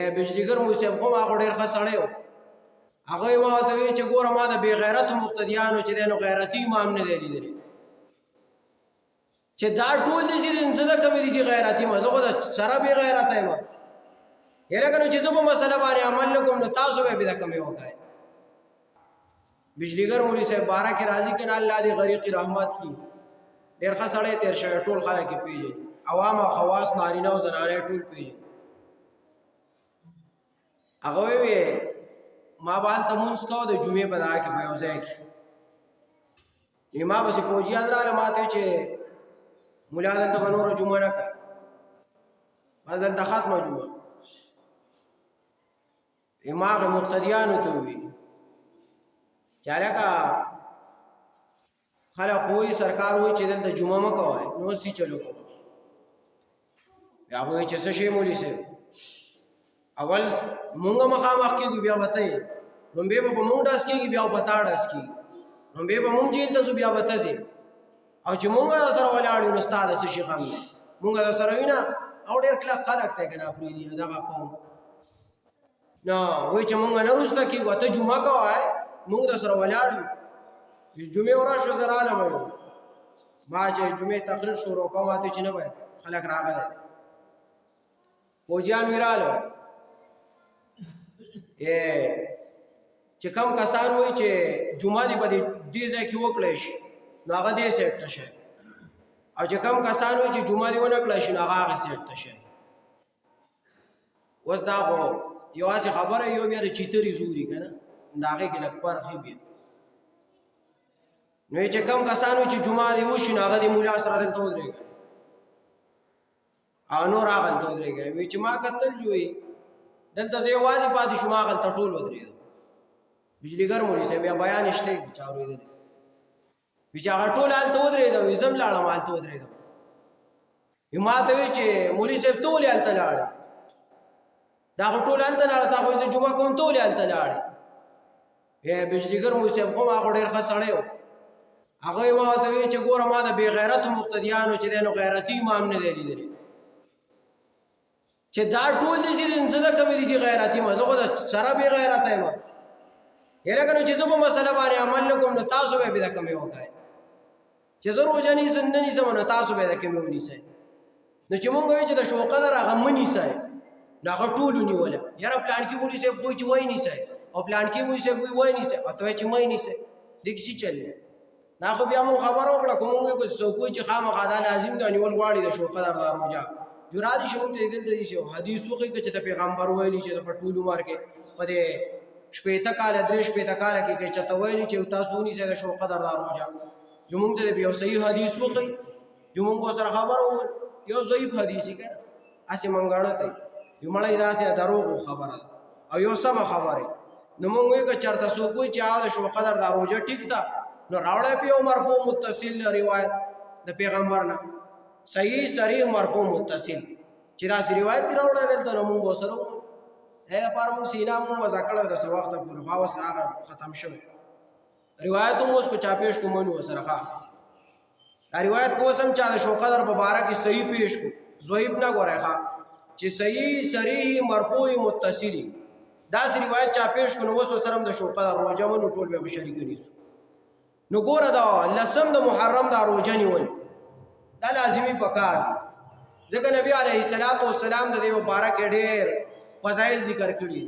بجلیګر مو صاحب کوم هغه ډېر ښه سړی و. هغه ما ورته وویل چې ګوره ما د بې غیرتو مقتدیانو چې دی نو غیرتي امام نه دی لیدلی چې دا ټول دي چې زه د کومې دي چې غیرتي یم، زه خو د سره بې غیرته یم. یاره که نو چې زه په مسله باندې عمل نه کوم نو تاسو به بې د کومې وکړئ. بجلیګر مولي صاحب باره کې راضي که نه الله دې غریقي رحمت کړي. ډېر ښه سړی تېر شوی، ټول خلک یې پېژني، عوام او خواص نارینه او زنانه ټول پېژني. هغه وی ما به هلته مونځ کوه د جمعې په دغه کې په یو ځای کې. ما پسې فوجیان راغله ما ته چې ملا دلته به نوره جمعه نه کوي، بس دلته ختمه جمعه. ما هغه مقتدیانو ته ووي چې هلکه خلک وایي سرکار وایي چې دلته جمعه مه کوئ، نو سی چلو کوه. بیا به وایي چې څه شی مولي صاحب اول مونږ مخامخ کېږو بیا به ته یې، لومبې به په مونږ ډس کېږي بیا به تا ډس کېږي، لومبې به مونږ جیل ته ځو بیا به ته ځې، او چې مونږ سره ولاړ یو نو ستا د څه شي غم دی. مونږ در سره وي نه، او ډېر کلک خلک دی که نه پرېږدي دغه قوم نه وایي چې مونږ نه وروسته کېږو، ته جمعه کوه مونږ در سره ولاړ یو. جمعې ورځ شو زه رالم ما چې جمعې تقریر شروع کوم ما ته چې نه باید خلک راغلی فوجیان مې راغله چې کم کسان وایي چې جمعه دې په دې ځای کې وکړی شي نو هغه دې سیټ ته شي، او چې کم کسان وایي چې جمعه دې ونه کړی شي نو هغه هغه سیټ ته شي. اوس دا خو یوازې خبره یو بیا د چیترې زوري که نه د هغې کې لږ فرق بیا نو چې کم کسان وایي چې جمعه دې وشي نو هغه دې مولا سره دلته ودرېږي او نور هغه دلته ودرېږي. وایي چې ما کتل جوړي دلته زه یوازې پاتې شوم هغلته ټول ودرېدم. بجلیګر مولي صاحب بیا بیان شته چا اورېدلی وایي چې هغه ټول هلته ودرېده وایي زه هم لاړم هلته ودرېدم. ما ته وایي چې مولي صاحب ته ولې هلته لاړې؟ دا خو ټول هلته لاړه تا خو زه جمعه کوم ته ولې هلته لاړې؟ بجلیګر مولي صاحب خو هغه ډېر ښه سړی و. هغه ما ورته وایي چې ګوره ما د بې غیرتو مقتدیانو چې دی نو غیرتي امام نه دی لیدلی چې دا ټول دي چې زه د کومې دي چې غیرتي یم، زه خو د سره بې غیرته یم. یاره که نو چې زه په مسله باندې عمل نه کوم نو تاسو به یې د کومې وکړئ. چې زه روژه نیسم نه نیسم نو تاسو به یې د کومې ونیسئ. نو چې مونږ وایو چې د شوقدر هغه مه نیسئ نو هغه ټول ونیوله. یاره پلانکي مولي صاحب وایي چې وایي نیسئ او پلانکي مولي صاحب وایي نیسئ او ته وایې چې مه یې نیسئ. دې کې څه چل دی؟ دا خو بیا مونږ خبره وکړه که مونږ وایو که څوک وایي چې خامخا دا لازم ده نیول غواړي د شوقدر دا روژه جرا دي چې مونږ ته دلته دي چې حدیث وښیي که چې د پیغمبر ویلي چې د په ټول عمر کې په دې شپېته کاله درې شپېته کاله کې که چېرته ویلي چې تاسو ونیسئ د شوقدر دا روژه جو مونږ ته یو صحیح حدیث وښیي جو مونږ ورسره خبره وویل یو ضعیف حدیث یې که نه هسې منګاڼه ته یو مړی داسې دروغ خبره ده او یو سمه خبرې. نو مونږ وایو که چېرته څوک وایي چې هغه د شوقدر دا روژه ټیک ده نو راوړی په یو مرفوع متصل روایت د پیغمبر نه صحیح صریح مرفوع متصل چې داسې روایت دې راوړی دلته نو مونږ ورسره ووایو. دې لپاره مونږ سینا مونږ وضع کړی د څه وخته پورې خو اوس هغه ختم شوی روایت هم اوس کو چاپېش کو منو ورسره ښه دا روایت کو اوس هم چا د شوقدر په باره کې صحیح پیش کو ضعیف نه ګورئ ښه چې صحیح صریح مرفوع متصلي داسې روایت چاپېش کو نو اوس ورسره هم د شوقدر روژه منو ټول بیا به شریک نیسو. نو ګوره دا لسم د محرم دا روژه نیول دا لازمي پکار دي ځکه نبي علیه السلام د دې مبارک ډېر فضایل ذکر کړي